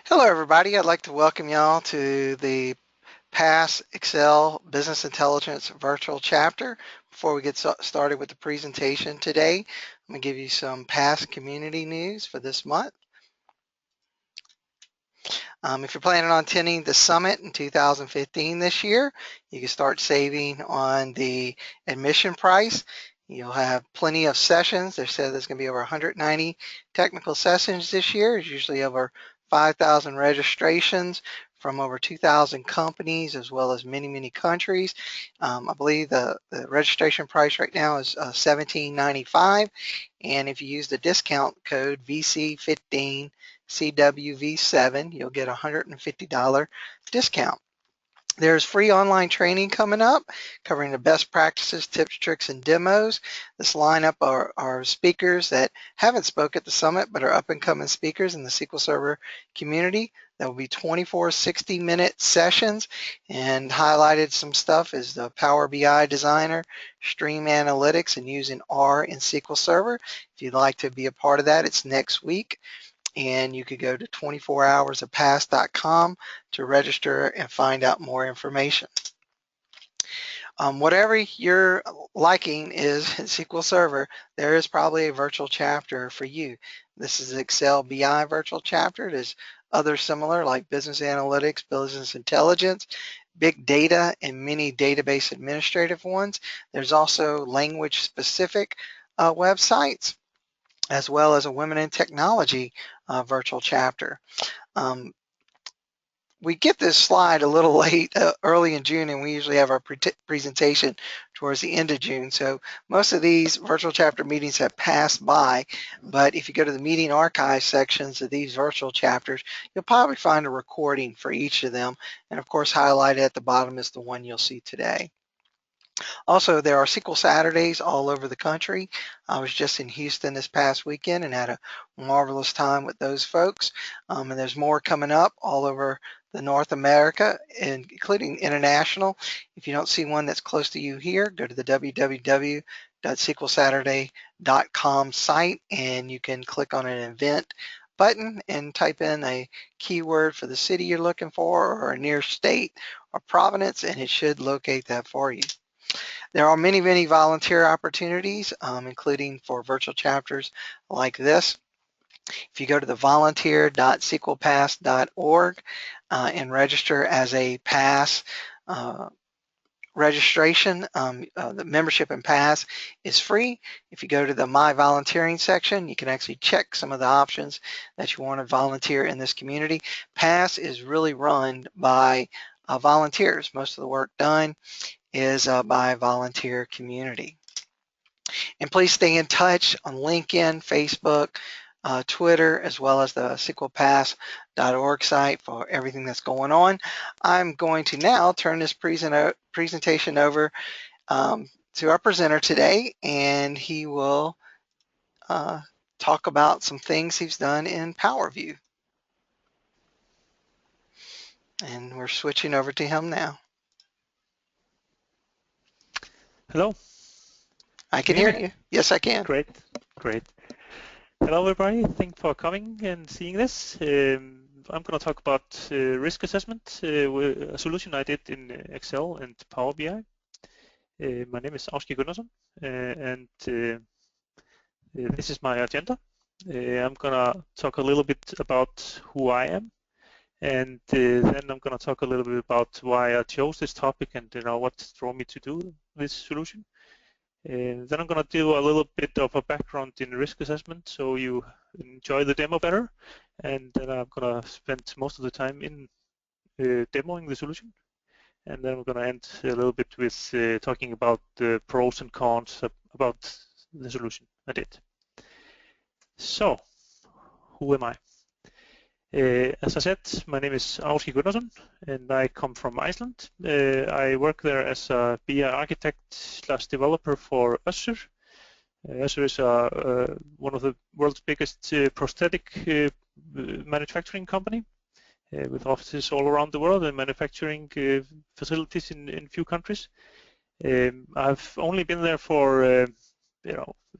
Hello everybody, I'd like to welcome y'all to the PASS Excel Business Intelligence virtual chapter. Before we get started with the presentation today, I'm going to give you some PASS community news for this month. If you're planning on attending the summit in 2015 this year, you can start saving on the admission price. You'll have plenty of sessions. They said there's going to be over 190 technical sessions this year. There's usually over 5,000 registrations from over 2,000 companies as well as many countries. I believe the registration price right now is $17.95, and if you use the discount code VC15 CWV7, you'll get a $150 discount. There's free online training coming up covering the best practices, tips, tricks, and demos. This lineup are speakers that haven't spoke at the summit but are up and coming speakers in the SQL Server community. There will be 24 60-minute sessions, and highlighted some stuff is the Power BI Designer, Stream Analytics, and using R in SQL Server. If you'd like to be a part of that, it's next week. And you could go to 24hoursofpass.com to register and find out more information. Whatever your liking is in SQL Server, there is probably a virtual chapter for you. This is Excel BI virtual chapter. There's others similar like business analytics, business intelligence, big data, and many database administrative ones. There's also language specific websites, as well as a Women in Technology virtual chapter. We get this slide a little late, early in June, and we usually have our presentation towards the end of June. So most of these virtual chapter meetings have passed by, but if you go to the meeting archive sections of these virtual chapters, you'll probably find a recording for each of them. And of course, highlighted at the bottom is the one you'll see today. Also, there are SQL Saturdays all over the country. I was just in Houston this past weekend and had a marvelous time with those folks. And there's more coming up all over the North America, including international. If you don't see one that's close to you here, go to the www.sqlsaturday.com site, and you can click on an event button and type in a keyword for the city you're looking for or a near state or province, and it should locate that for you. There are many volunteer opportunities, including for virtual chapters like this. If you go to the volunteer.sqlpass.org and register as a PASS registration, the membership in PASS is free. If you go to the My Volunteering section, you can actually check some of the options that you want to volunteer in this community. PASS is really run by volunteers. Most of the work done is by volunteer community. And please stay in touch on LinkedIn, Facebook, Twitter, as well as the SQLpass.org site for everything that's going on. I'm going to now turn this presentation over to our presenter today, and he will talk about some things he's done in PowerView. And we're switching over to him now. Hello. I can hear you. Yes, I can. Great. Hello, everybody. Thanks for coming and seeing this. I'm going to talk about risk assessment, a solution I did in Excel and Power BI. My name is Ásgeir Gunnarsson, and this is my agenda. I'm going to talk a little bit about who I am, and then I'm going to talk a little bit about why I chose this topic and what drove me to do this solution. Then I'm going to do a little bit of a background in risk assessment so you enjoy the demo better, and then I'm going to spend most of the time in demoing the solution, and then I'm going to end a little bit with talking about the pros and cons about the solution I did. So, who am I? As I said, my name is Ásgeir Gunnarsson, and I come from Iceland. I work there as a BI architect / developer for Ásgeir. Ásgeir is one of the world's biggest prosthetic manufacturing company with offices all around the world and manufacturing facilities in few countries. I've only been there for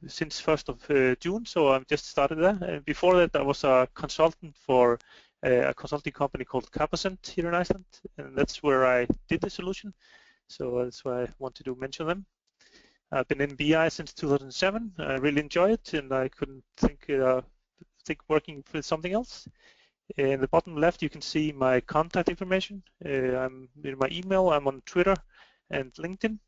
since 1st of June, so I've just started there. Before that, I was a consultant for a consulting company called Capacent here in Iceland, and that's where I did the solution. So that's why I wanted to mention them. I've been in BI since 2007. I really enjoy it, and I couldn't think working with something else. In the bottom left, you can see my contact information. I'm in my email. I'm on Twitter and LinkedIn,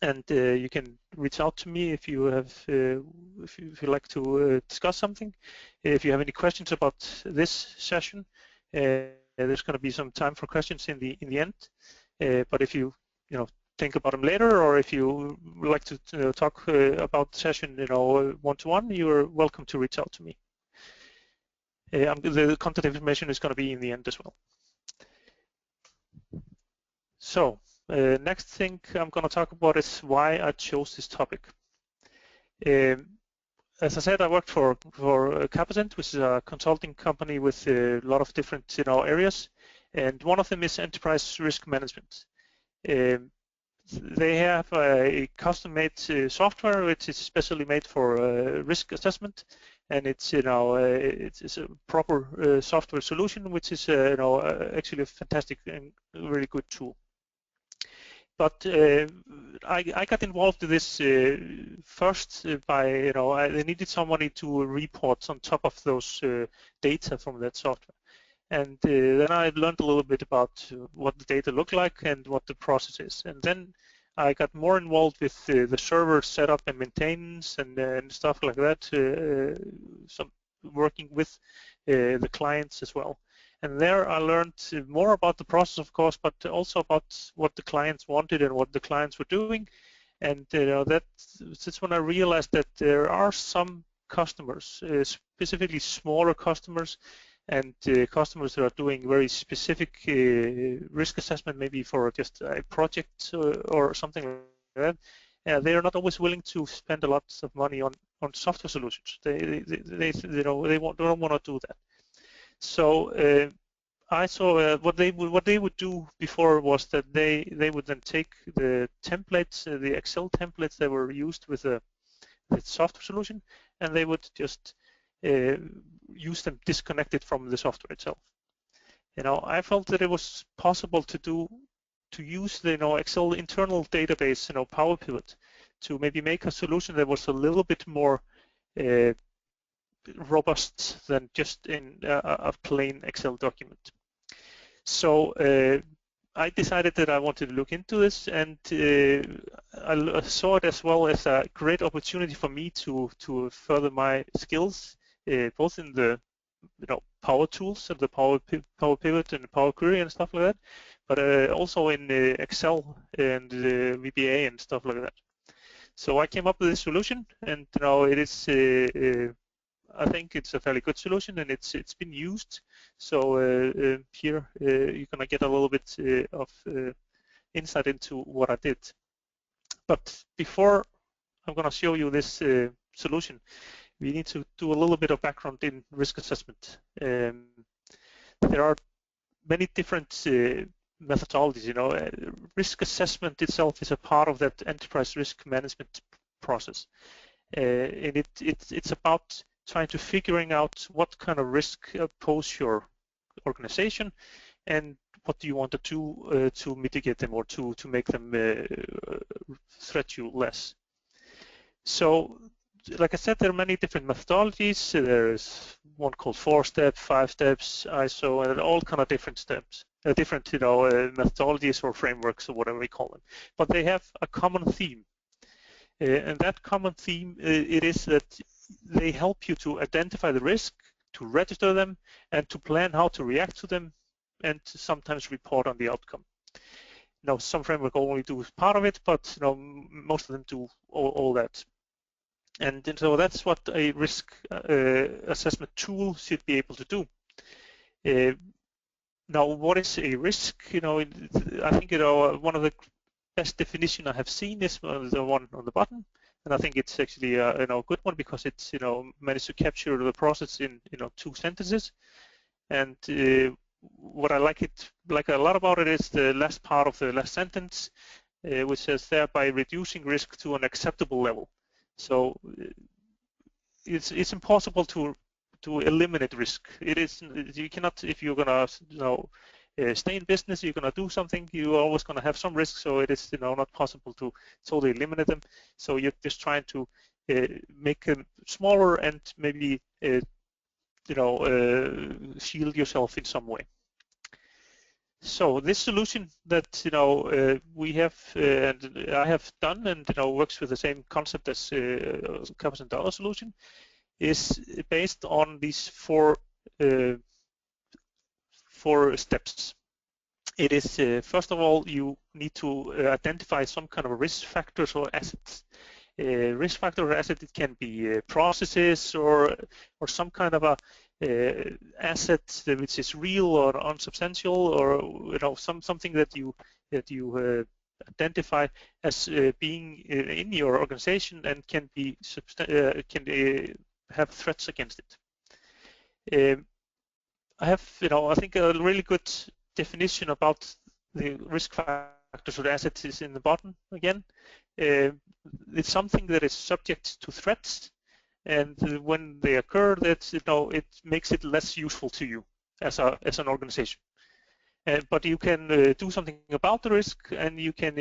and you can reach out to me if you have if you like to discuss something. If you have any questions about this session, there's going to be some time for questions in the end. But if you think about them later, or if you would like to talk about the session, one-to-one, you're welcome to reach out to me. The contact information is going to be in the end as well. So next thing I'm going to talk about is why I chose this topic. As I said, I worked for Capacent, which is a consulting company with a lot of different areas, and one of them is enterprise risk management. They have a custom-made software which is specially made for risk assessment, and it's it's a proper software solution, which is actually a fantastic and really good tool. But I got involved in this first by they needed somebody to report on top of those data from that software. And then I learned a little bit about what the data look like and what the process is. And then I got more involved with the server setup and maintenance and stuff like that, some working with the clients as well. And there I learned more about the process, of course, but also about what the clients wanted and what the clients were doing. And that's when I realized that there are some customers, specifically smaller customers, and customers that are doing very specific risk assessment, maybe for just a project or something like that. They are not always willing to spend a lot of money on software solutions. They don't want to do that. So I saw what they would do before was that they would then take the templates, the Excel templates that were used with the software solution, and they would just use them disconnected from the software itself. I felt that it was possible to use the Excel internal database, Power Pivot, to maybe make a solution that was a little bit more robust than just in a plain Excel document. So I decided that I wanted to look into this, and I saw it as well as a great opportunity for me to further my skills, both in the Power Tools and the Power Pivot and the Power Query and stuff like that, but also in Excel and VBA and stuff like that. So I came up with this solution, and it is. I think it's a fairly good solution, and it's been used. So here you're gonna get a little bit of insight into what I did. But before I'm gonna show you this solution, we need to do a little bit of background in risk assessment. There are many different methodologies. Risk assessment itself is a part of that enterprise risk management process, and it's about trying to figuring out what kind of risk pose your organization, and what do you want to do to mitigate them or to make them threat you less. So, like I said, there are many different methodologies. There's one called 4-step, 5 steps, ISO, and all kind of different steps, different methodologies or frameworks or whatever we call them. But they have a common theme, and that common theme it is that they help you to identify the risk, to register them, and to plan how to react to them, and to sometimes report on the outcome. Now, some framework only do part of it, but most of them do all that. And so that's what a risk assessment tool should be able to do. Now, what is a risk? I think one of the best definition I have seen is the one on the bottom. And I think it's actually a good one, because it's managed to capture the process in 2 sentences. And what I like a lot about it is the last part of the last sentence, which says thereby reducing risk to an acceptable level. So it's impossible to eliminate risk. You cannot, if you're gonna stay in business, you're gonna do something, you're always gonna have some risk. So it is not possible to totally eliminate them. So you're just trying to make them smaller and maybe shield yourself in some way. So this solution that we have and I have done and works with the same concept as $1,000 solution is based on these four steps. It is first of all, you need to identify some kind of risk factors or assets. Risk factor or asset, it can be processes or some kind of a asset which is real or unsubstantial, or something that you identify as being in your organization and can be have threats against it. I have, I think a really good definition about the risk factors or assets is in the bottom again. It's something that is subject to threats, and when they occur, that it makes it less useful to you as an organization. But you can do something about the risk, and you can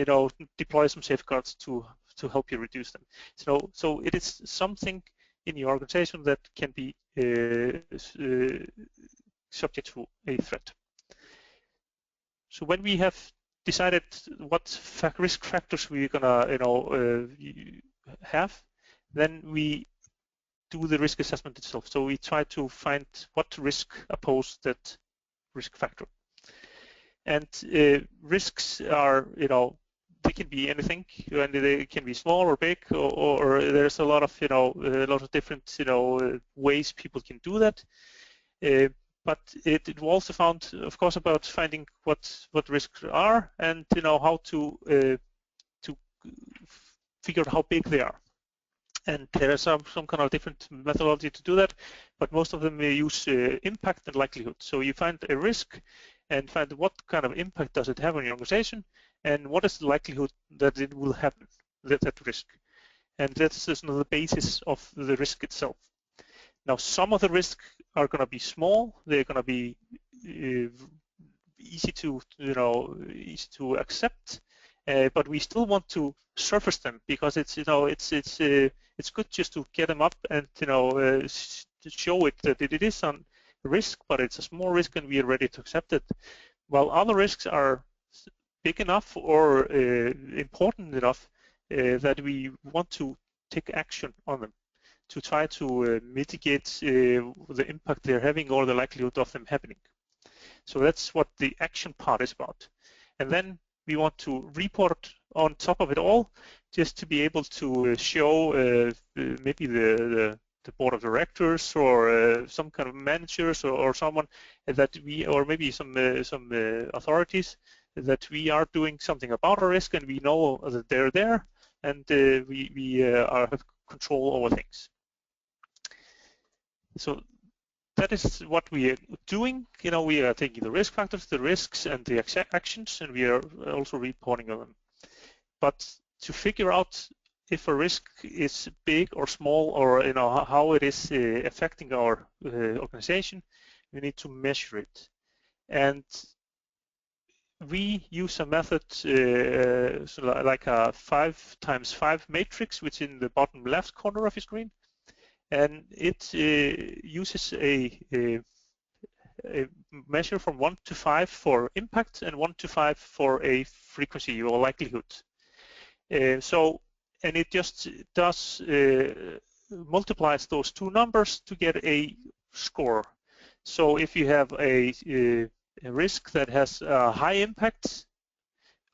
deploy some safeguards to help you reduce them. So it is something in your organization that can be subject to a threat. So when we have decided what risk factors we're gonna have, then we do the risk assessment itself. So we try to find what risk oppose that risk factor. And risks are, they can be anything, and they can be small or big, or there's a lot of different ways people can do that. But it also found, of course, about finding what risks are and how to figure out how big they are. And there are some kind of different methodology to do that, but most of them use impact and likelihood. So you find a risk and find what kind of impact does it have on your organization, and what is the likelihood that it will happen, that risk. And that's just the basis of the risk itself. Now, some of the risks are going to be small. They're going to be easy to accept, but we still want to surface them because it's good just to get them up and to show it that it is a risk, but it's a small risk and we are ready to accept it. While other risks are big enough or important enough that we want to take action on them to try to mitigate the impact they're having or the likelihood of them happening. So that's what the action part is about. And then we want to report on top of it all, just to be able to show maybe the board of directors or some kind of managers or someone that or maybe some authorities that we are doing something about our risk and we know that they're there and we have control over things. So that is what we are doing. We are taking the risk factors, the risks, and the actions, and we are also reporting on them. But to figure out if a risk is big or small, or how it is affecting our organization, we need to measure it. And we use a method like a 5x5 matrix, which is in the bottom left corner of your screen. And it uses a measure from 1 to 5 for impact and 1 to 5 for a frequency or likelihood. And it just does multiplies those two numbers to get a score. So if you have a risk that has a high impact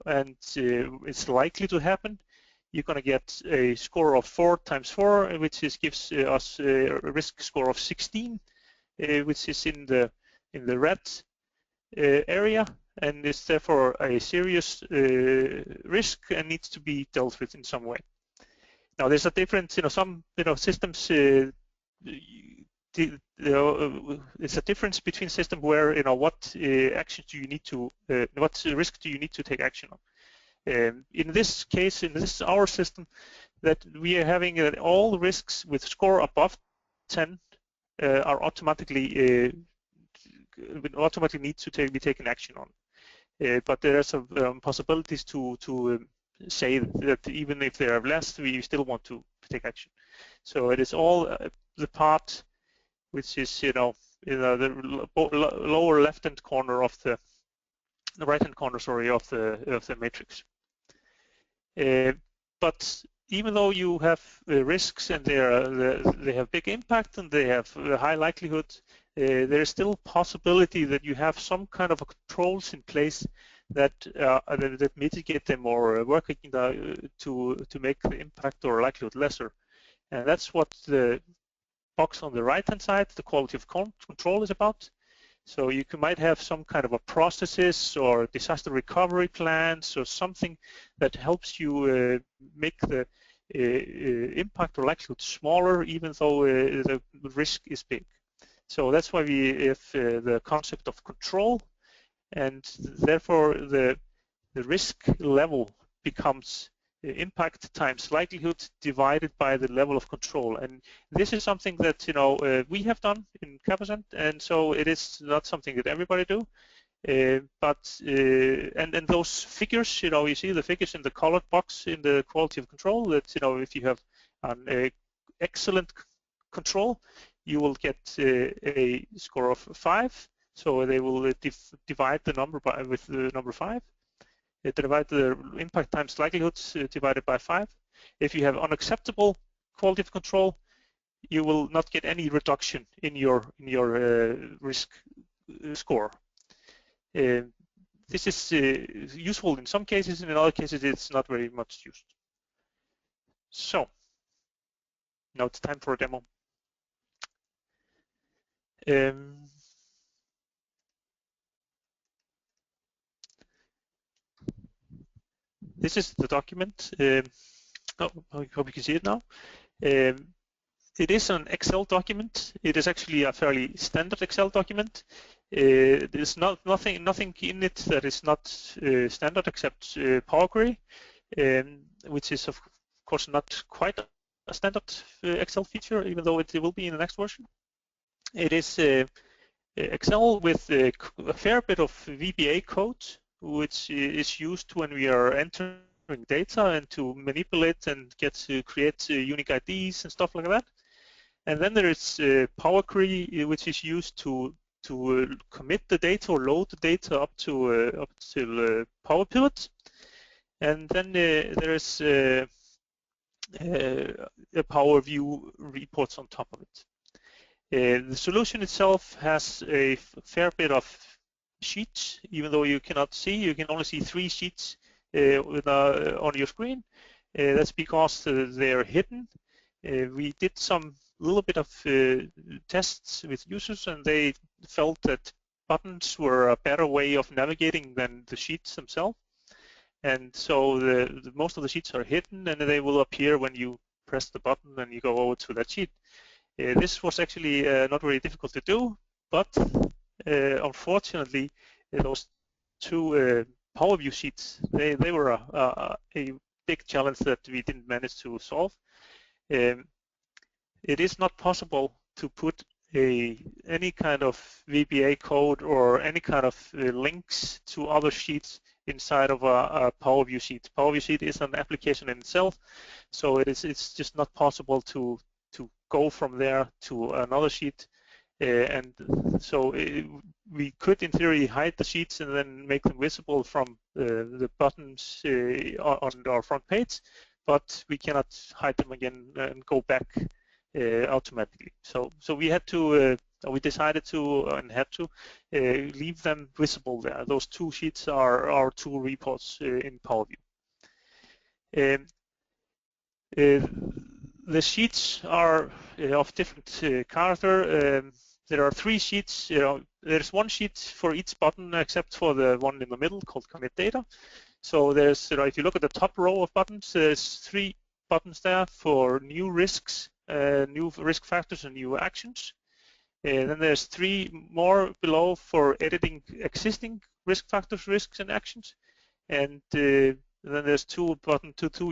and it's likely to happen, you're going to get a score of 4 times 4, which gives us a risk score of 16, which is in the red area, and is therefore a serious risk and needs to be dealt with in some way. Now, there's a difference. Some systems. It's a difference between systems where what actions do you need to, what risk do you need to take action on. In this case, in this our system, that we are having all risks with score above 10 are automatically need to be taken action on. But there are some possibilities to say that even if there are less, we still want to take action. So it is all the part which is, the lower left-hand corner of the right-hand corner, sorry, of the matrix. But even though you have risks and they have big impact and they have a high likelihood, there is still possibility that you have some kind of controls in place that mitigate them or work to make the impact or likelihood lesser. And that's what the box on the right-hand side, the quality of control, is about. So you might have some kind of a processes or disaster recovery plans or something that helps you make the impact or likelihood smaller, even though the risk is big. So that's why we have the concept of control, and therefore the risk level becomes impact times likelihood divided by the level of control. And this is something that we have done in Capacent, and so it is not something that everybody do. But those figures, you see the figures in the colored box in the quality of control. That if you have an excellent control, you will get a score of 5. So they will divide the number with the number 5. Divide the impact times likelihoods divided by 5. If you have unacceptable quality of control, you will not get any reduction in your risk score. This is useful in some cases, and in other cases it's not very much used. So now it's time for a demo. This is the document. I hope you can see it now. It is an Excel document. It is actually a fairly standard Excel document. There's nothing in it that is not standard except Power Query, which is of course not quite a standard Excel feature, even though it will be in the next version. It is Excel with a fair bit of VBA code, which is used when we are entering data and to manipulate and get to create unique IDs and stuff like that. And then there is Power Query, which is used to commit the data or load the data up to Power Pivot. And then there is a Power View reports on top of it. The solution itself has a fair bit of sheets, even though you cannot see. You can only see 3 sheets on your screen. That's because they're hidden. We did some little bit of tests with users, and they felt that buttons were a better way of navigating than the sheets themselves. And so most of the sheets are hidden, and they will appear when you press the button and you go over to that sheet. This was actually not very difficult to do, but unfortunately, those 2 Power View sheets, they were a big challenge that we didn't manage to solve. It is not possible to put any kind of VBA code or any kind of links to other sheets inside of a Power View sheet. Power View sheet is an application in itself, so it's just not possible to go from there to another sheet. And so we could, in theory, hide the sheets and then make them visible from the buttons on our front page, but we cannot hide them again and go back automatically. So we had to, we decided to and had to leave them visible there. Those 2 sheets are our 2 reports in Power View. The sheets are of different character. There are 3 sheets. There's 1 sheet for each button except for the one in the middle called commit data. So there's, if you look at the top row of buttons, there's 3 buttons there for new risks, new risk factors and new actions. Then there's 3 more below for editing existing risk factors, risks and actions. And then there's 2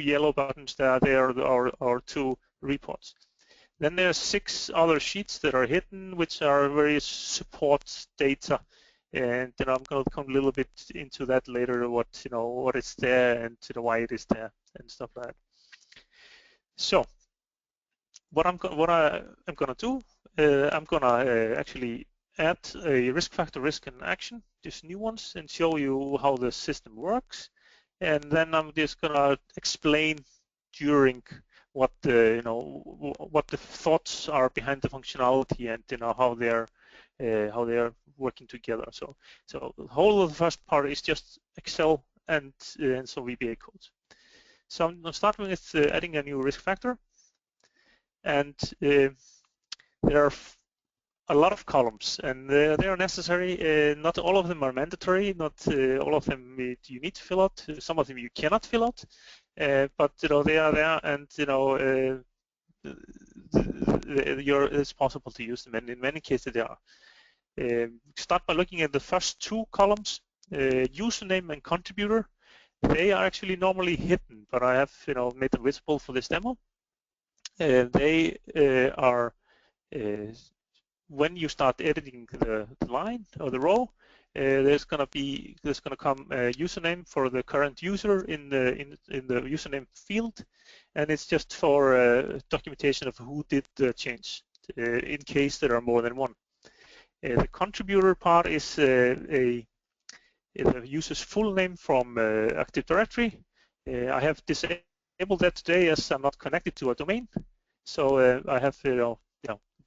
yellow buttons there. They are our 2 reports. Then there are 6 other sheets that are hidden, which are various support data, and I'm going to come a little bit into that later. What is there and why it is there and stuff like that. So what I'm going to do, I'm going to actually add a risk factor, risk and action, just new ones, and show you how the system works. And then I'm just going to explain during what the what the thoughts are behind the functionality, and how they're working together. So the whole of the first part is just Excel and some VBA codes. So I'm starting with adding a new risk factor, and there are a lot of columns, and they are necessary. Not all of them are mandatory. Not all of them you need to fill out. Some of them you cannot fill out, but they are there, and it's possible to use them, and in many cases they are. Start by looking at the first 2 columns, username and contributor. They are actually normally hidden, but I have made them visible for this demo. They are when you start editing the line or the row, there's going to come a username for the current user in the username field, and it's just for documentation of who did the change in case there are more than one. The contributor part is a user's full name from Active Directory. I have disabled that today as I'm not connected to a domain, so I have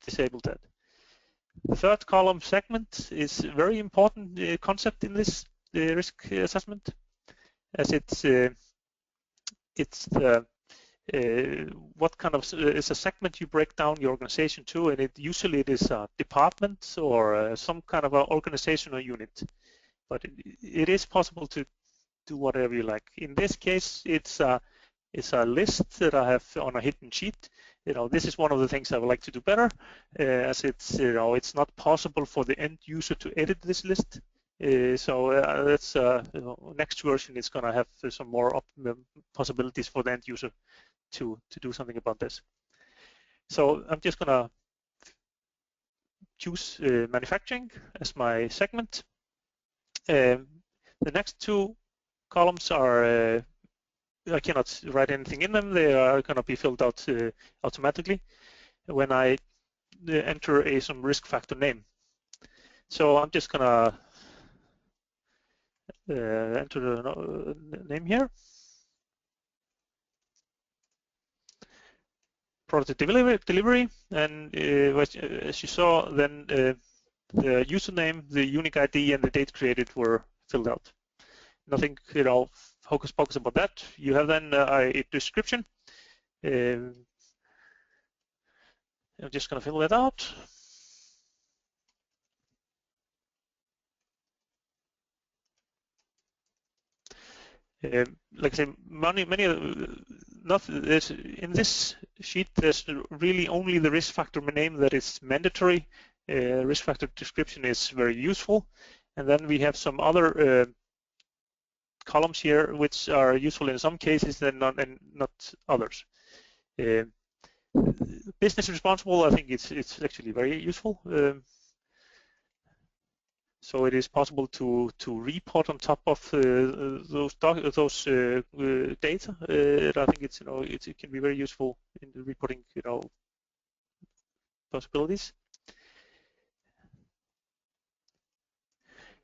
disabled that. The third column, segment, is a very important concept in this risk assessment, as it's the what kind of is a segment you break down your organization to, and usually it is a department or some kind of an organizational unit, but it is possible to do whatever you like. In this case, it's a list that I have on a hidden sheet. This is one of the things I would like to do better, as it's not possible for the end user to edit this list. So that's next version is going to have some more possibilities for the end user to do something about this. So I'm just going to choose manufacturing as my segment. The next 2 columns are I cannot write anything in them. They are going to be filled out automatically when I enter some risk factor name. So I'm just going to enter the name here. Product delivery, and as you saw, then the username, the unique ID, and the date created were filled out. Nothing, hocus pocus about that. You have then a description. I'm just going to fill that out. Like I say, in this sheet, there's really only the risk factor name that is mandatory. Risk factor description is very useful, and then we have some other columns here which are useful in some cases and not others. Business responsible, I think it's actually very useful. So it is possible to report on top of those data. I think it can be very useful in the reporting possibilities.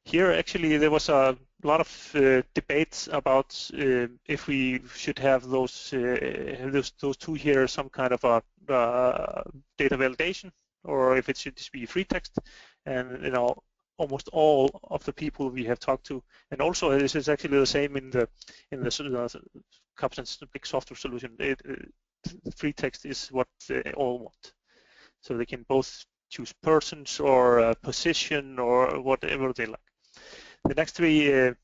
Here, actually, there was a lot of debates about if we should have those 2 here, some kind of a data validation, or if it should just be free text. And almost all of the people we have talked to, and also this is actually the same in the Capstans big software solution. Free text is what they all want, so they can both choose persons or position or whatever they like. The next 3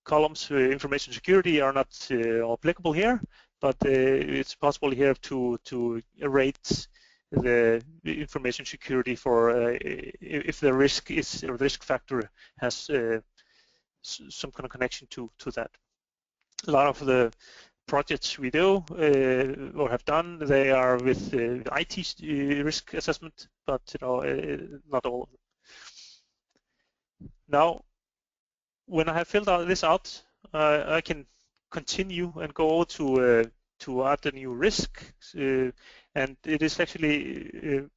columns, information security, are not applicable here, but it's possible here to rate the information security for if the risk is, or the risk factor has some kind of connection to that. A lot of the projects we do or have done, they are with IT risk assessment, but not all of them. Now, when I have filled this out, I can continue and go to add a new risk, and it is actually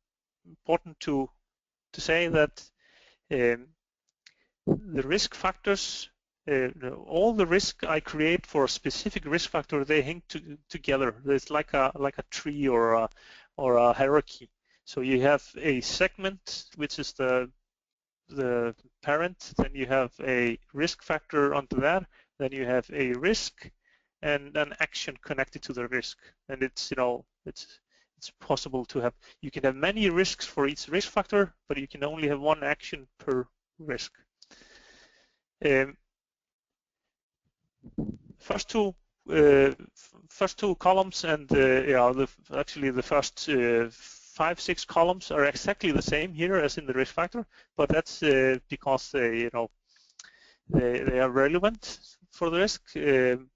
important to say that the risk factors, all the risk I create for a specific risk factor, they hang together. It's like a tree or a hierarchy. So you have a segment, which is the parent, then you have a risk factor onto that, then you have a risk and an action connected to the risk. And it's possible to have, you can have many risks for each risk factor, but you can only have one action per risk. First two columns and actually the first 5-6 columns are exactly the same here as in the risk factor, but that's because they are relevant for the risk. In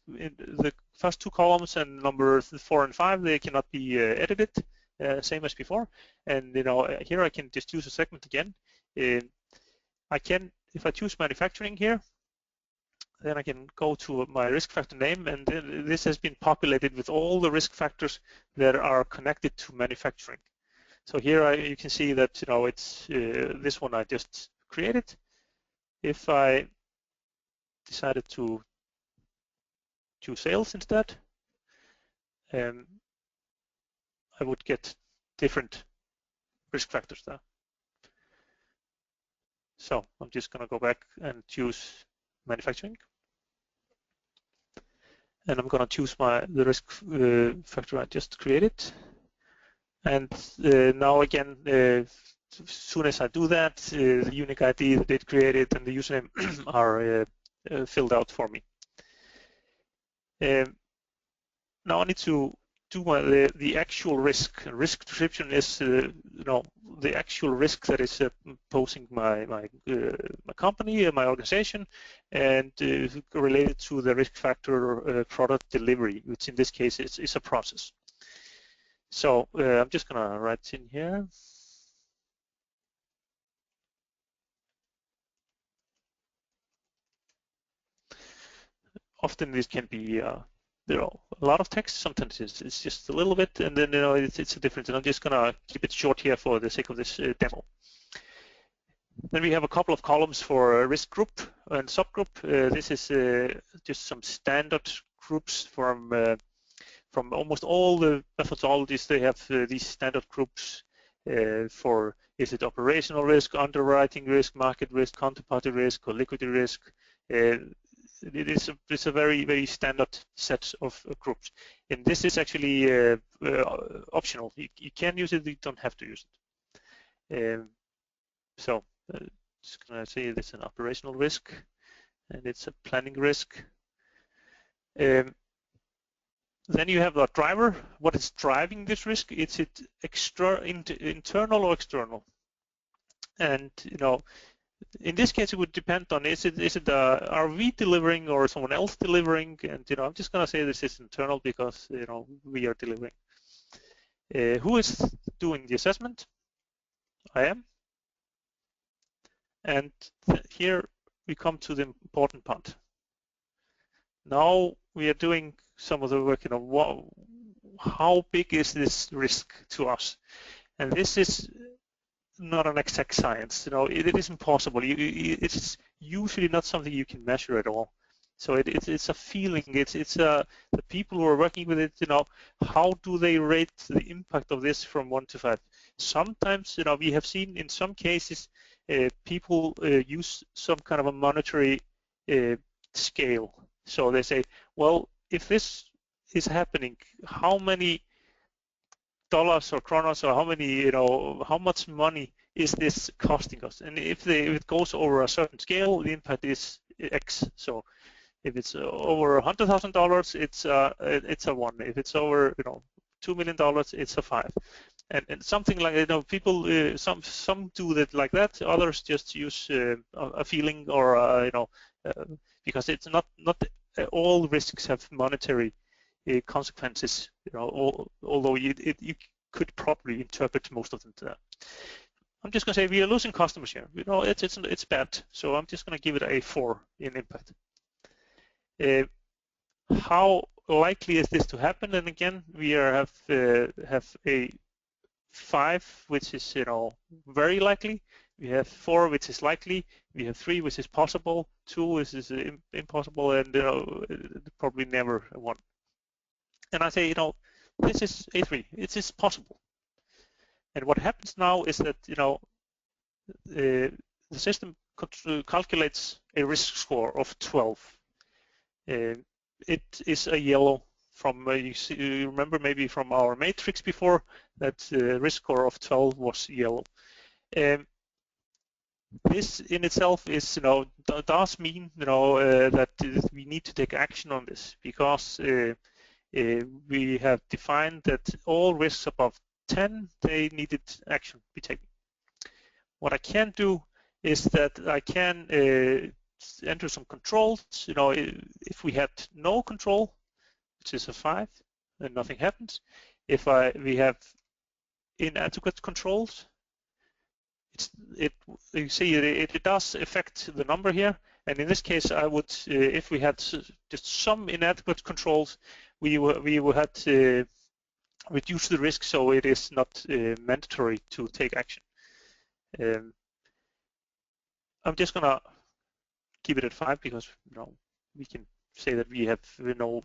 the first two columns and number 4 and 5, they cannot be edited, same as before. And here I can just use a segment again. I can, if I choose manufacturing here, then I can go to my risk factor name, and this has been populated with all the risk factors that are connected to manufacturing. So here you can see that it's this one I just created. If I decided to choose sales instead, I would get different risk factors there. So I'm just going to go back and choose manufacturing. And I'm going to choose the risk factor I just created. And now again, as soon as I do that, the unique ID, the date created, and the username are filled out for me. Now I need to do the actual risk. Risk description is the actual risk that is posing my company and my organization, and related to the risk factor product delivery, which in this case is a process. So I'm just gonna write in here. Often this can be a lot of text. Sometimes it's just a little bit, and then it's a difference. And I'm just gonna keep it short here for the sake of this demo. Then we have a couple of columns for risk group and subgroup. This is just some standard groups from almost all the methodologies. They have these standard groups for, is it operational risk, underwriting risk, market risk, counterparty risk, or liquidity risk. It's a very, very standard set of groups. And this is actually optional. You can use it, you don't have to use it. So just gonna say it's an operational risk, and it's a planning risk. Then you have the driver. What is driving this risk? Is it internal or external? And in this case, it would depend on are we delivering or someone else delivering? And I'm just gonna say this is internal because we are delivering. Who is doing the assessment? I am. And here we come to the important part. Now we are doing some of the work. How big is this risk to us? And this is not an exact science. It is impossible. It's usually not something you can measure at all. So it's a feeling. It's the people who are working with it. How do they rate the impact of this from 1 to 5? Sometimes we have seen in some cases people use some kind of a monetary scale. So they say, well, if this is happening, how many dollars or kronos, or how much money is this costing us? And if it goes over a certain scale, the impact is X. So if it's over $100,000, it's a 1. If it's over $2 million, it's a 5. And something like people some do that like that. Others just use a feeling, or because it's not all risks have monetary consequences. Although you could probably interpret most of them to that. I'm just going to say we are losing customers here. It's bad. So I'm just going to give it a 4 in impact. How likely is this to happen? And again, we have a 5, which is very likely. We have 4, which is likely. We have 3, which is possible. 2, which is impossible, and probably never 1. And I say, this is a 3. It is possible. And what happens now is that the system calculates a risk score of 12. It is a yellow from you remember maybe from our matrix before that the risk score of 12 was yellow. This in itself is does mean that we need to take action on this, because we have defined that all risks above 10 they needed action be taken. What I can do is that I can enter some controls. If we had no control, which is a 5, then nothing happens. If we have inadequate controls, you see it does affect the number here. And in this case, I would, if we had just some inadequate controls, we would have to reduce the risk so it is not mandatory to take action. I'm just gonna keep it at 5 because we can say that we have no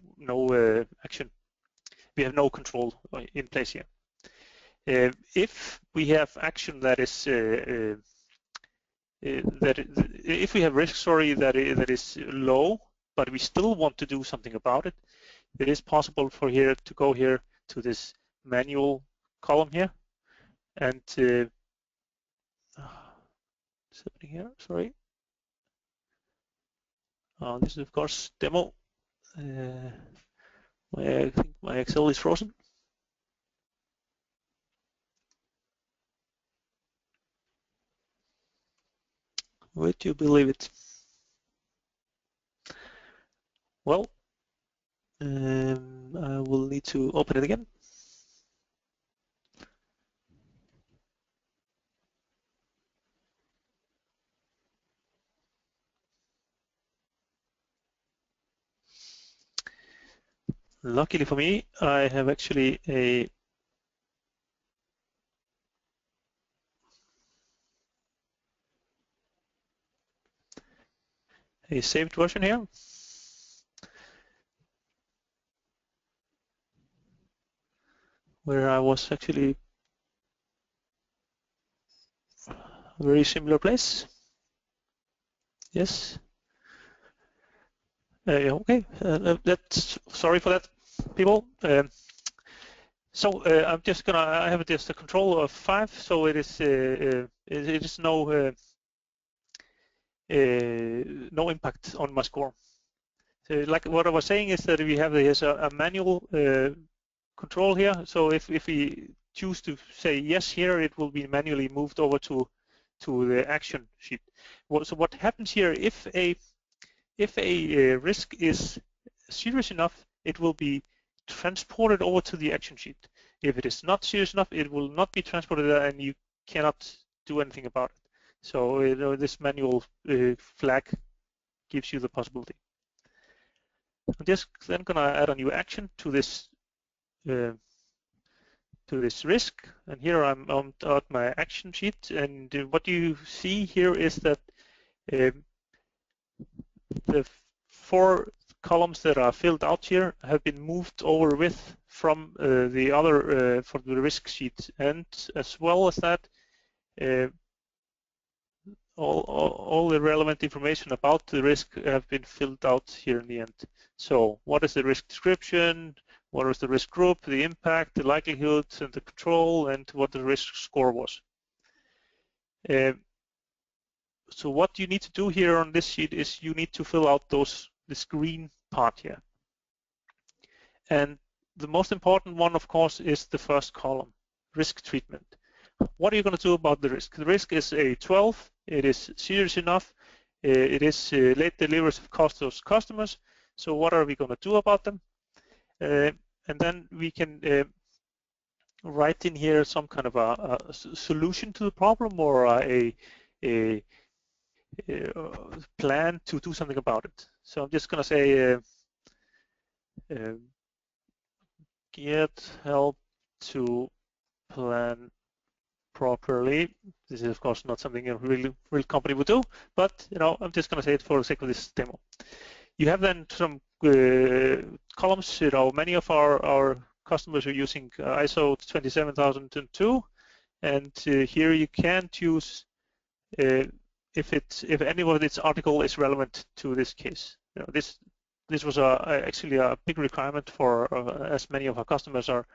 action, we have no control in place here. If we have action that is if we have risk that is low, but we still want to do something about it, it is possible for here to go here to this manual column here, and what's happening here? Sorry. This is of course demo. I think my Excel is frozen. Would you believe it? Well, I will need to open it again. Luckily for me, I have actually a saved version here. Where I was actually a very similar place. Yes. Okay. That's sorry for that, people. So I'm just gonna. I have just a control of 5, so it is no no impact on my score. So like what I was saying is that we have here's a manual control here. So if we choose to say yes here, it will be manually moved over to the action sheet. So what happens here, if a risk is serious enough, it will be transported over to the action sheet. If it is not serious enough, it will not be transported there, and you cannot do anything about it. So this manual flag gives you the possibility. I'm just then going to add a new action to this risk, and here I'm on my action sheet, and what you see here is that the 4 columns that are filled out here have been moved over with from the other for the risk sheet, and as well as that all the relevant information about the risk have been filled out here in the end. So what is the risk description, what was the risk group, the impact, the likelihood, and the control, and what the risk score was. So what you need to do here on this sheet is you need to fill out this green part here. And the most important one, of course, is the first column, risk treatment. What are you going to do about the risk? The risk is a 12. It is serious enough. It is late deliveries of cost to those customers. So what are we going to do about them? And then we can write in here some kind of a solution to the problem, or a plan to do something about it. So I'm just going to say get help to plan properly. This is of course not something a real company would do, but I'm just going to say it for the sake of this demo. You have then some columns. Many of our customers are using ISO 27002, and here you can choose if any of its article is relevant to this case. This was actually a big requirement for as many of our customers are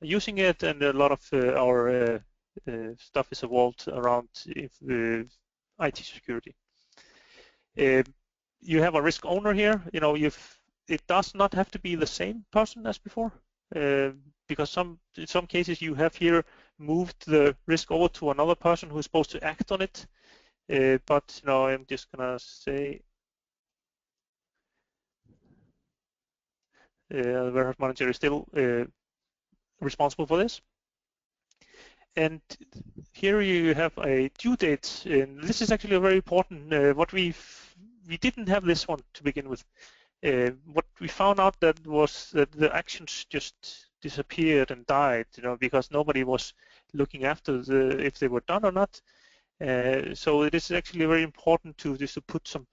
using it, and a lot of our stuff is evolved around IT security. You have a risk owner here. It does not have to be the same person as before, because in some cases you have here moved the risk over to another person who is supposed to act on it. But I'm just gonna say the warehouse manager is still responsible for this. And here you have a due date, and this is actually a very important. What we didn't have this one to begin with. What we found out that was that the actions just disappeared and died, because nobody was looking after if they were done or not. So it is actually very important to just to put some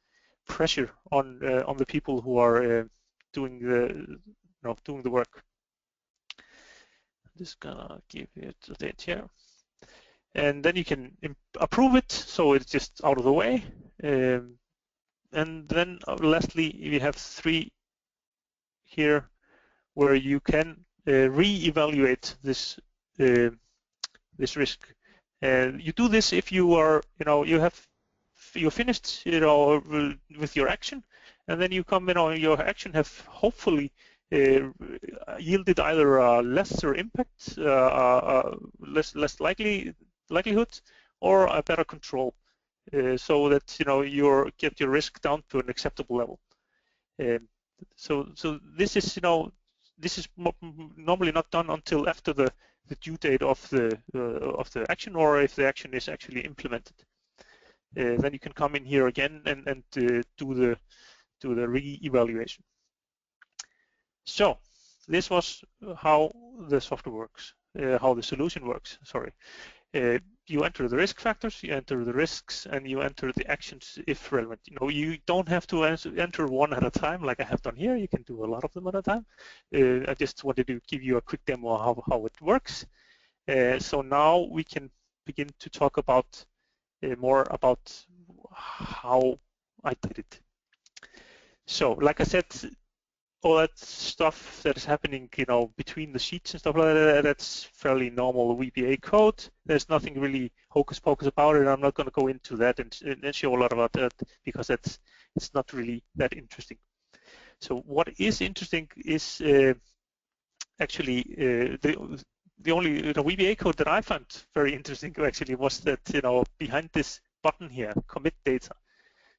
pressure on the people who are doing the work. I'm just gonna give it a date here, and then you can approve it, so it's just out of the way. And then lastly, we have 3 here where you can re-evaluate this this risk. You do this if you are, you're finished, with your action, and then you come, your action have hopefully yielded either a lesser impact, less likelihood, or a better control, so that you get your risk down to an acceptable level. So this is this is normally not done until after the due date of the action, or if the action is actually implemented. Then you can come in here again and do the re-evaluation. So this was how the software works, how the solution works. Sorry. You enter the risk factors, you enter the risks, and you enter the actions if relevant. You don't have to enter one at a time like I have done here. You can do a lot of them at a time. I just wanted to give you a quick demo of how it works. So now we can begin to talk about more about how I did it. So like I said, all that stuff that is happening, between the sheets and stuff like that, that's fairly normal VBA code. There's nothing really hocus pocus about it. I'm not going to go into that and show a lot about that, because it's not really that interesting. So what is interesting is actually the only VBA code that I found very interesting actually was that behind this button here, commit data.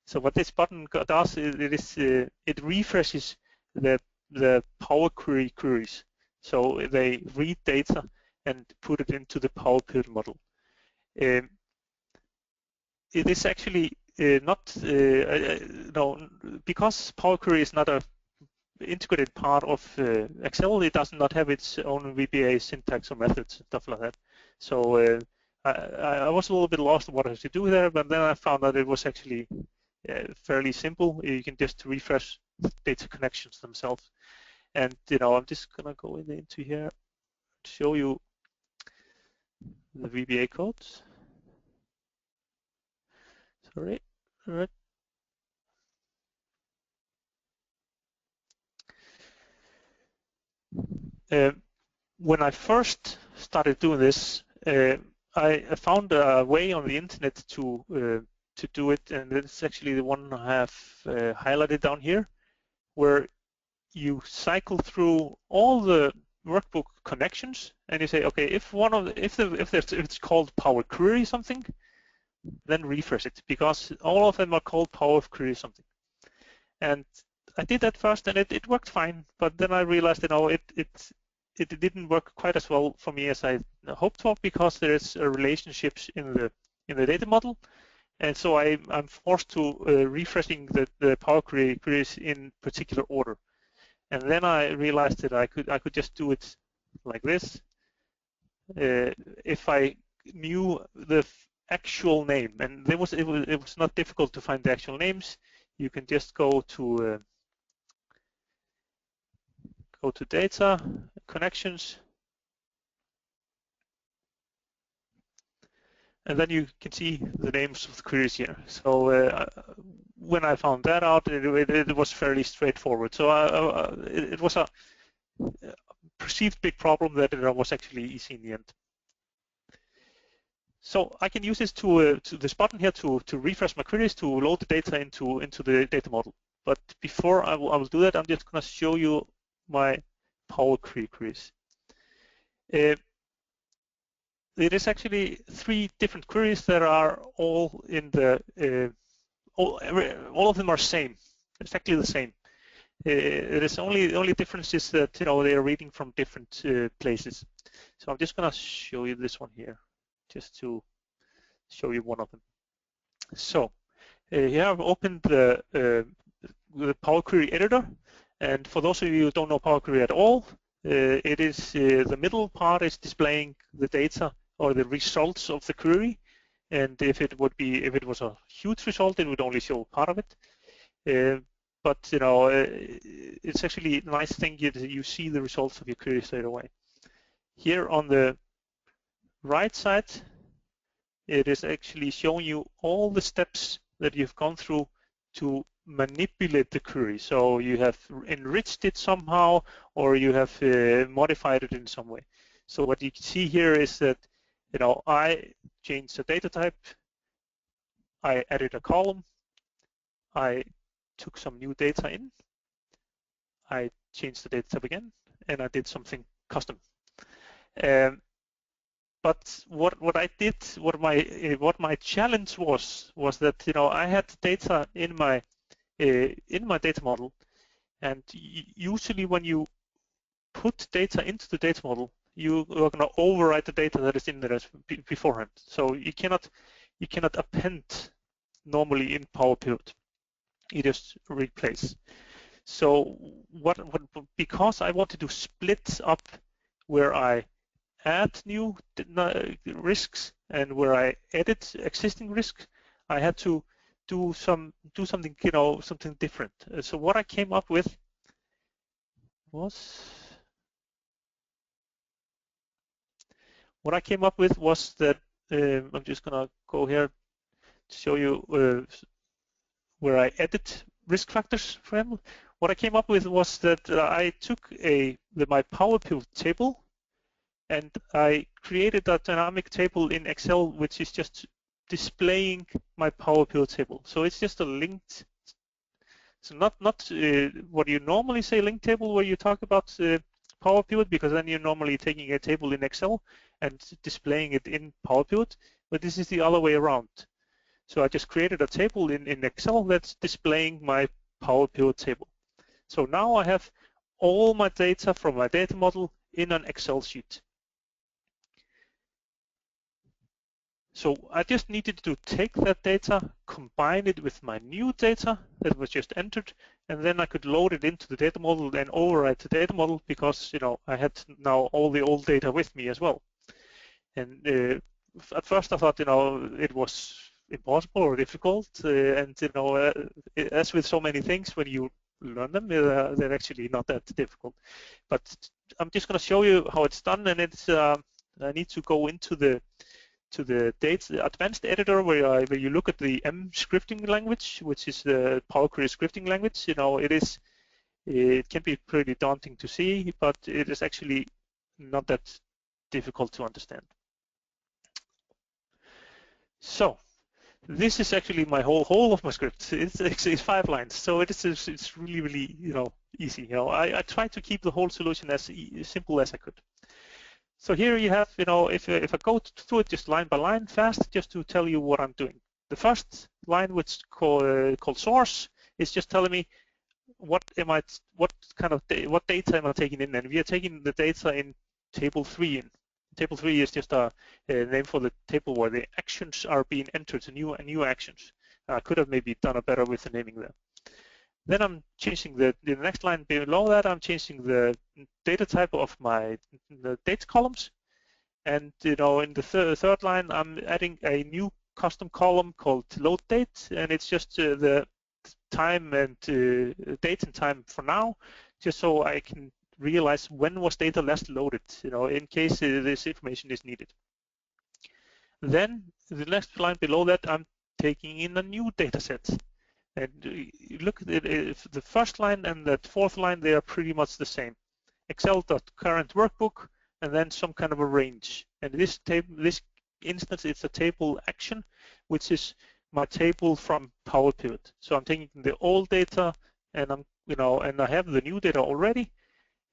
So what this button does is it refreshes the Power Query queries. So they read data and put it into the Power Pivot model. It is actually not, because Power Query is not a integrated part of Excel, it does not have its own VBA syntax or methods and stuff like that. So I was a little bit lost on what I had to do there, but then I found that it was actually fairly simple. You can just refresh data connections themselves. And I'm just gonna go into here to show you the VBA codes. Sorry. All right. When I first started doing this, I found a way on the internet to do it, and it's actually the one I have highlighted down here, where you cycle through all the workbook connections, and you say, okay, if it's called Power Query something, then refresh it, because all of them are called Power Query something. And I did that first, and it worked fine. But then I realized, it didn't work quite as well for me as I hoped for, because there is relationships in the data model, and so I'm forced to refreshing the Power queries in particular order. And then I realized that I could just do it like this. If I knew the actual name, and it was not difficult to find the actual names. You can just go to data, connections, and then you can see the names of the queries here. So when I found that out, it was fairly straightforward. So it was a perceived big problem that it was actually easy in the end. So I can use this to this button here to refresh my queries, to load the data into the data model. But before I will do that, I'm just going to show you my Power Query queries. It is actually 3 different queries that are all in the all of them are same, exactly the same. It is only difference is that they are reading from different places. So I'm just going to show you this one here, just to show you one of them. So here I've opened the Power Query editor, and for those of you who don't know Power Query at all, it is the middle part is displaying the data or the results of the query, and if it was a huge result, it would only show part of it. But it's actually a nice thing you see the results of your query straight away. Here on the right side, it is actually showing you all the steps that you've gone through to manipulate the query. So you have enriched it somehow, or you have modified it in some way. So what you can see here is that I changed the data type, I added a column, I took some new data in, I changed the data type again, and I did something custom. But what I did, what my challenge was that I had data in my data model, and usually when you put data into the data model, you are going to overwrite the data that is in there beforehand. So you cannot append normally in Power Pivot. You just replace. So because I wanted to split up where I add new risks and where I edit existing risks, I had to do something something different. So what I came up with was that I'm just gonna go here to show you where I edit risk factors for example. What I came up with was that I took my Power Pivot table, and I created a dynamic table in Excel, which is just displaying my Power Pivot table. So it's just a linked, so not what you normally say linked table, where you talk about Power Pivot, because then you're normally taking a table in Excel and displaying it in Power Pivot, but this is the other way around. So I just created a table in Excel that's displaying my Power Pivot table. So now I have all my data from my data model in an Excel sheet. So I just needed to take that data, combine it with my new data that was just entered, and then I could load it into the data model and override the data model, because I had now all the old data with me as well. And at first I thought it was impossible or difficult, and as with so many things, when you learn them, they're actually not that difficult. But I'm just going to show you how it's done, and it's I need to go into the data advanced editor, where you look at the M scripting language, which is the Power Query scripting language. It can be pretty daunting to see, but it is actually not that difficult to understand. So this is actually my whole of my script. It's 5 lines, so it's really easy. I tried to keep the whole solution as simple as I could. So here you have, if I go through it just line by line fast, just to tell you what I'm doing. The first line, which is called source, is just telling me what data am I taking in? And we are taking the data in table 3 in. Table 3 is just a name for the table where the actions are being entered, new actions. I could have maybe done a better with the naming there. Then I'm changing the next line below that. I'm changing the data type of the date columns, and in the third line, I'm adding a new custom column called load date, and it's just the time and date and time for now, just so I can realize when was data last loaded, in case this information is needed. Then the next line below that, I'm taking in a new data set. And you look at it, the first line and that fourth line, they are pretty much the same. Excel.current workbook, and then some kind of a range. And this instance, it's a table action, which is my table from Power Pivot. So I'm taking the old data, and and I have the new data already.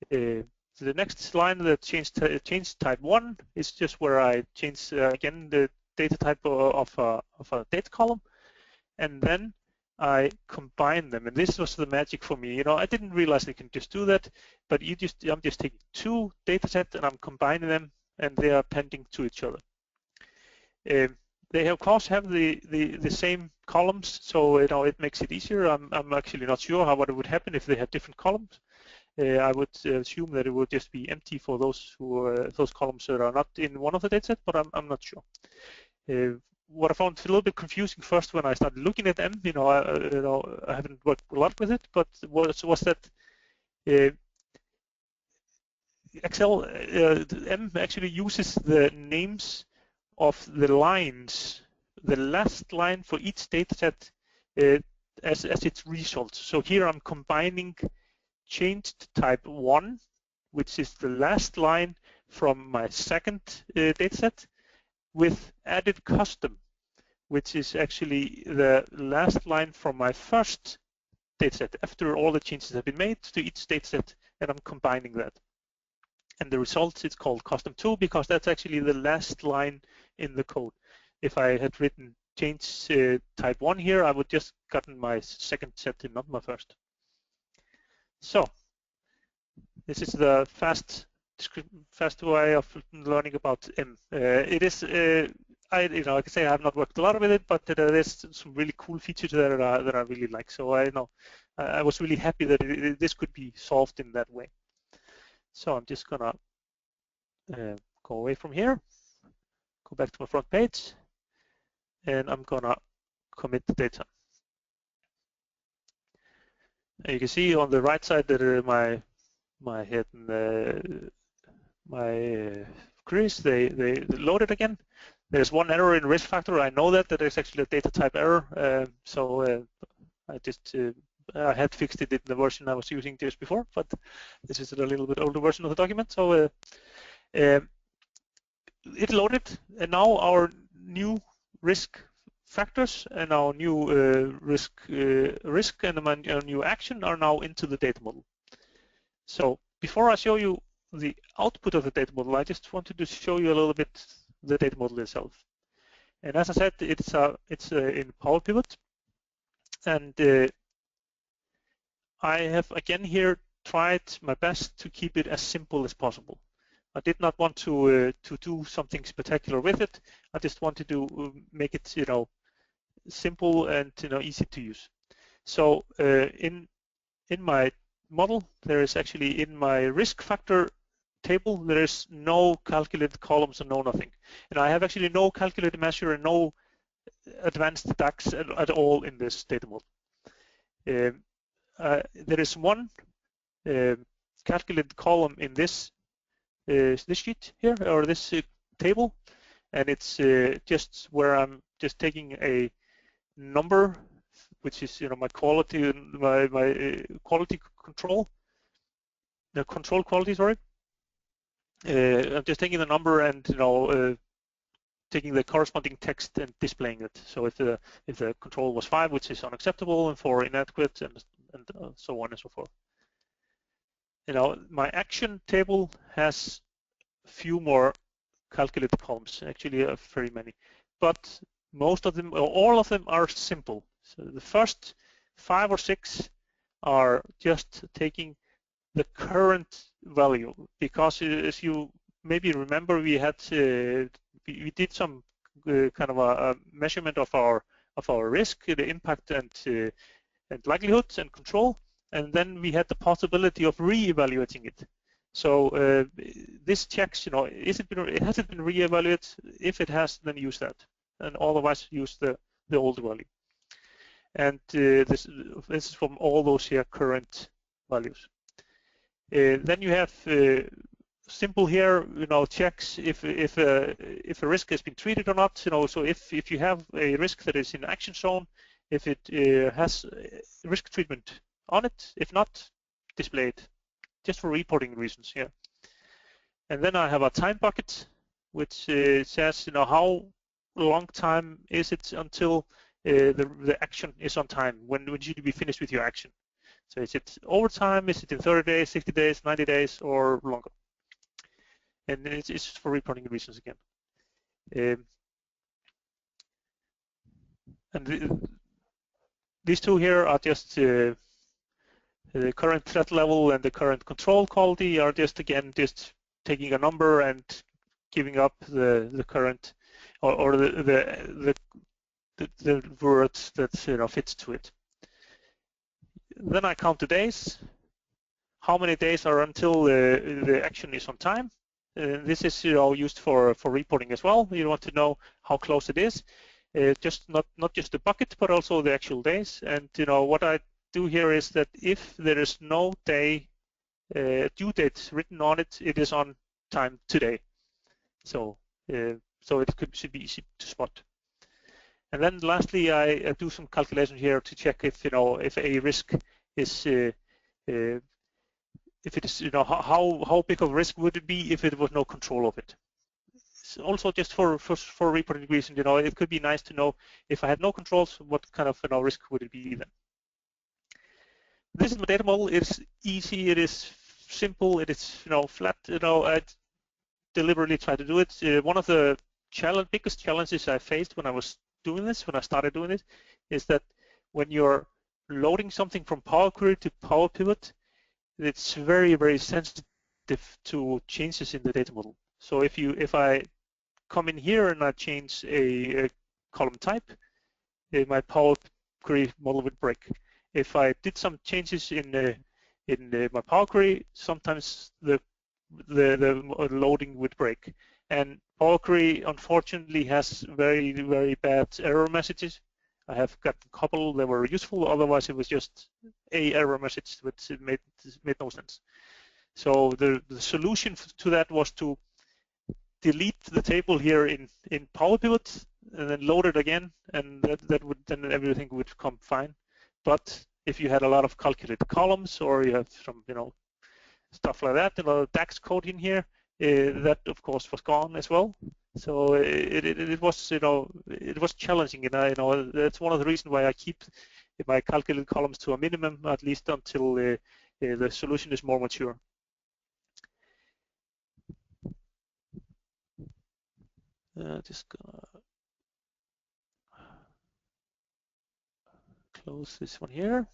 The next line that change type 1 is just where I change again the data type of a date column, and then I combine them, and this was the magic for me. I didn't realize I can just do that, but I'm just taking two data sets and I'm combining them, and they are appending to each other. They of course have the same columns, so it makes it easier. I'm actually not sure what would happen if they had different columns. I would assume that it would just be empty for those columns that are not in one of the data sets, but I'm not sure. What I found a little bit confusing first when I started looking at them, I haven't worked a lot with it, but was that Excel M actually uses the names of the lines, the last line for each data set as its result. So here I'm combining changed type 1, which is the last line from my second data set, with added custom, which is actually the last line from my first dataset after all the changes have been made to each dataset, and I'm combining that. And the result is called custom 2 because that's actually the last line in the code. If I had written change type 1 here, I would just gotten my second set and not my first. So this is the fast way of learning about M. It is, I can say I have not worked a lot with it, but there's some really cool features that I really like. So I was really happy that this could be solved in that way. So I'm just gonna go away from here, go back to my front page, and I'm gonna commit the data. And you can see on the right side that my head and my queries, they loaded again. There's one error in risk factor. I know that is actually a data type error. So I had fixed it in the version I was using just before, but this is a little bit older version of the document. So it loaded, and now our new risk factors and our new risk and our new action are now into the data model. So before I show you the output of the data model, I just wanted to show you a little bit the data model itself. And as I said, it's in Power Pivot, and I have again here tried my best to keep it as simple as possible. I did not want to do something spectacular with it. I just wanted to make it simple and easy to use. So in my model, there is actually in my risk factor table, there is no calculated columns and no nothing. And I have actually no calculated measure and no advanced DAX at all in this data model. There is one calculated column in this sheet here, or this table, and it's just where I'm just taking a number, which is my quality, my quality control, the control quality, sorry. I'm just taking the number and taking the corresponding text and displaying it. So if the control was 5, which is unacceptable, and 4 inadequate, and so on and so forth. My action table has a few more calculated columns, actually very many, but most of them, or all of them, are simple. So the first 5 or 6 are just taking the current value, because as you maybe remember, we had we did some kind of a measurement of our risk, the impact and likelihood and control, and then we had the possibility of re-evaluating it. So this checks, has it been re-evaluated? If it has, then use that, and otherwise use the old value. And this is from all those here current values. Then you have simple here, checks if a risk has been treated or not. So if you have a risk that is in action zone, if it has risk treatment on it. If not, display it, just for reporting reasons here. And then I have a time bucket, which says, how long time is it until the action is on time? When should you be finished with your action? So is it over time? Is it in 30 days, 60 days, 90 days, or longer? And it's for reporting reasons again. And these two here are just the current threat level and the current control quality are just taking a number and giving up the current or the word that fits to it. Then I count the days. How many days are until the action is on time? This is used for reporting as well. You want to know how close it is. Just not just the bucket, but also the actual days. And what I do here is that if there is no day due date written on it, it is on time today. So it should be easy to spot. And then lastly, I do some calculation here to check if if a risk is if it is how big of a risk would it be if it was no control of it. Also just for reporting reasons, it could be nice to know if I had no controls, what kind of risk would it be then. This is my data model. It's easy. It is simple. It is flat. I deliberately try to do it. One of the biggest challenges I faced when I was doing this, when I started doing it, is that when you're loading something from Power Query to Power Pivot, it's very, very sensitive to changes in the data model. So if I come in here and I change a column type, my Power Query model would break. If I did some changes in my Power Query, sometimes the loading would break. And Power Query, unfortunately, has very, very bad error messages. I have got a couple that were useful. Otherwise, it was just a error message, which made no sense. So the solution to that was to delete the table here in Power Pivot and then load it again, and then everything would come fine. But if you had a lot of calculated columns or you have some stuff like that, DAX code in here, that of course was gone as well. So it was challenging, and that's one of the reasons why I keep my calculated columns to a minimum, at least until the solution is more mature. Just gonna close this one here.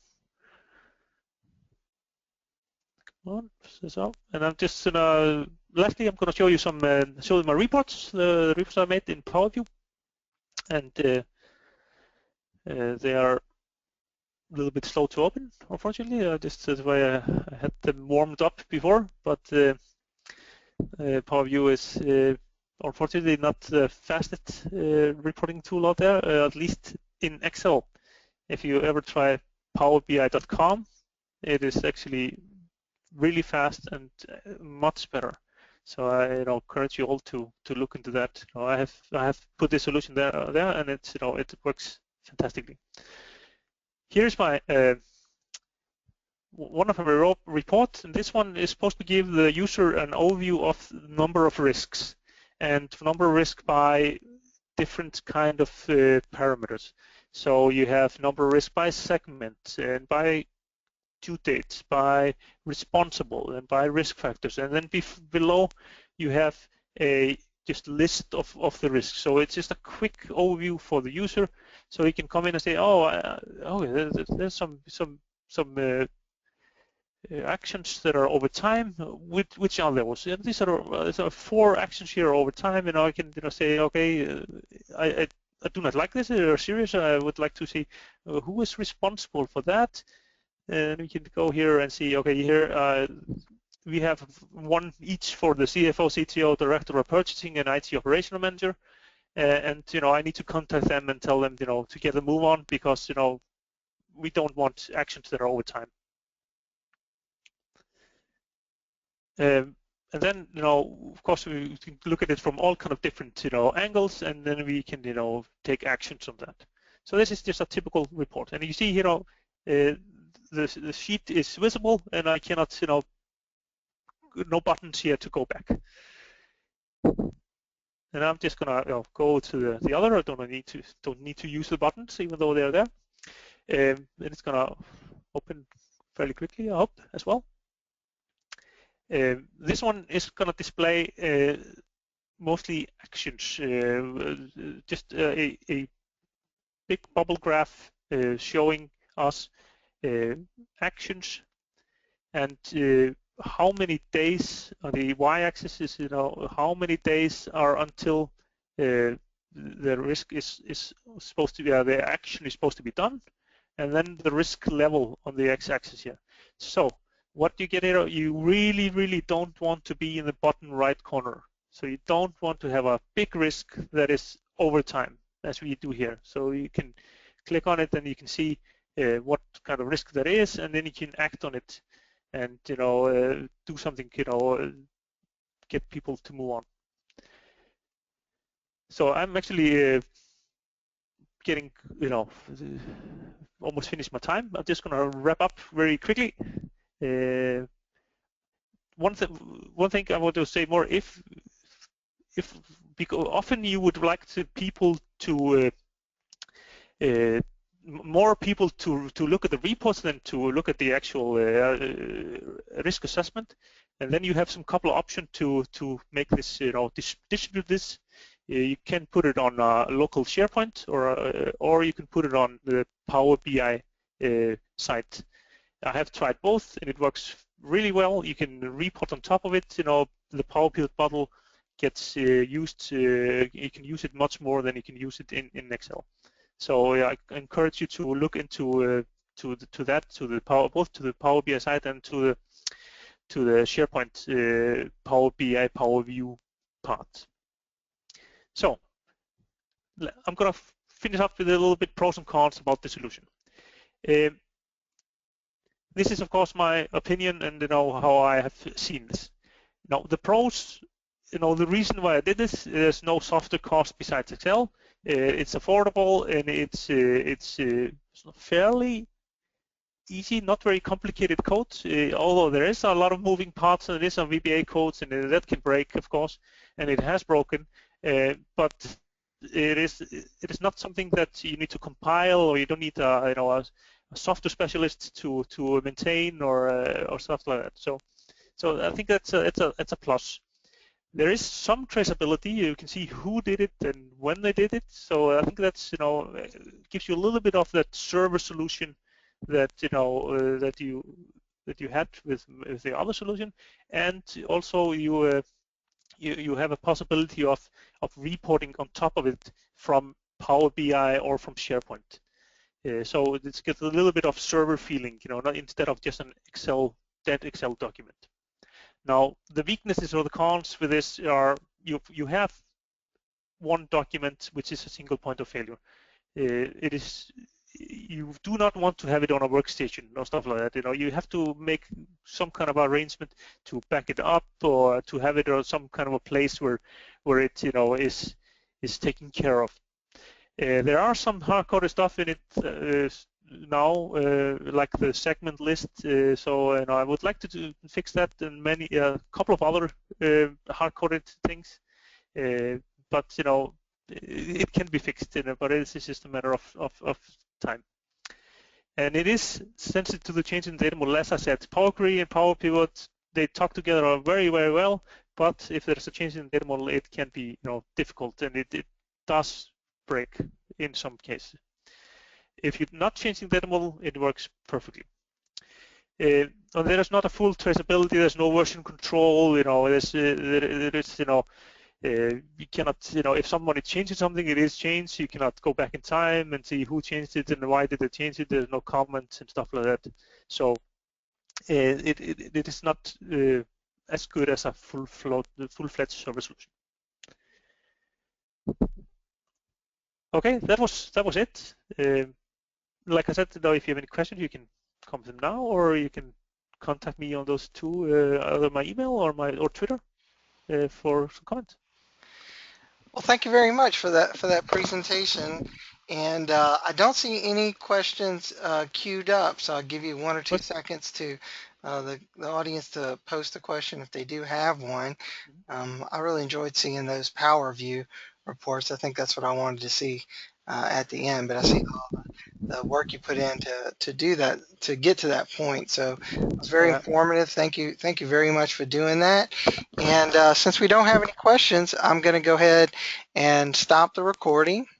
Come on, this out. And I'm just lastly, I'm going to show you show you my reports, the reports I made in Power View, and they are a little bit slow to open, unfortunately. That's why I had them warmed up before, but Power View is unfortunately not the fastest reporting tool out there, at least in Excel. If you ever try powerbi.com, it is actually really fast and much better. So I encourage you all to look into that. I have put the solution there, and it works fantastically. Here's my one of our reports, and this one is supposed to give the user an overview of the number of risks and number of risk by different kind of parameters. So you have number of risk by segment and by due dates, by responsible, and by risk factors, and then below you have a just list of the risks. So it's just a quick overview for the user, so he can come in and say, there's some actions that are over time. Which are those? And these are 4 actions here over time, and I can say, okay, I do not like this, or serious. I would like to see who is responsible for that. And we can go here and see, okay, here we have one each for the CFO, CTO, Director of Purchasing, and IT Operational Manager. And I need to contact them and tell them, to get a move on, because we don't want actions that are over time. And then, of course, we can look at it from all kind of different, angles, and then we can, take actions on that. So this is just a typical report, and you see, the sheet is visible, and I cannot, no buttons here to go back. And I'm just gonna go to the other. I don't need to use the buttons, even though they're there. And it's gonna open fairly quickly, I hope, as well. This one is gonna display mostly actions, just a big bubble graph showing us actions, and how many days on the y-axis is, how many days are until the risk is supposed to be, the action is supposed to be done, and then the risk level on the x-axis here. So what you get here, you really don't want to be in the bottom right corner. So you don't want to have a big risk that is over time, as we do here. So you can click on it, and you can see what kind of risk that is, and then you can act on it, and do something, get people to move on. So I'm actually getting, almost finished my time. I'm just going to wrap up very quickly. One thing I want to say more, if because often you would like people to more people to look at the reports than to look at the actual risk assessment, and then you have some couple of options to make this, distribute this. You can put it on a local SharePoint, or you can put it on the Power BI site. I have tried both, and it works really well. You can report on top of it. The Power Pivot model gets used. You can use it much more than you can use it in Excel. So I encourage you to look into both to the Power BI site and to the SharePoint Power BI Power View part. So I'm going to finish up with a little bit pros and cons about the solution. This is, of course, my opinion, and how I have seen this. Now, the pros, the reason why I did this, there's no software cost besides Excel. It's affordable, and it's fairly easy, not very complicated code, although there is a lot of moving parts, and there is some VBA codes, and that can break, of course, and it has broken. But it is not something that you need to compile, or you don't need a software specialist to maintain, or stuff like that. So I think it's a plus. There is some traceability. You can see who did it and when they did it. So I think that's gives you a little bit of that server solution that that you had with the other solution, and also you have a possibility of reporting on top of it from Power BI or from SharePoint. So it gets a little bit of server feeling, not instead of just an dead Excel document. Now, the weaknesses or the cons with this are you have one document which is a single point of failure. You do not want to have it on a workstation or stuff like that. You have to make some kind of arrangement to back it up, or to have it on some kind of a place where it is taken care of. There are some hard-coded stuff in it now, like the segment list. So I would like to fix that, and a couple of other hard-coded things. But it can be fixed, but it's just a matter of time. And it is sensitive to the change in data model. As I said, Power Query and Power Pivot, they talk together very, very well. But if there's a change in data model, it can be difficult, and it does break in some cases. If you're not changing data model, it works perfectly. there is not a full traceability. There's no version control. There is you cannot, if somebody changes something, it is changed. You cannot go back in time and see who changed it and why did they change it. There's no comments and stuff like that. So it is not as good as a full-fledged server solution. Okay, that was it. Like I said, if you have any questions, you can comment them now, or you can contact me on those two, either my email or Twitter, for some comment. Well, thank you very much for that presentation. And I don't see any questions queued up, so I'll give you 1 or 2 But seconds to the audience to post a question if they do have one. I really enjoyed seeing those Power View reports. I think that's what I wanted to see at the end, but I see all the work you put in to do that, to get to that point. So it was very informative. Thank you very much for doing that. And since we don't have any questions, I'm going to go ahead and stop the recording.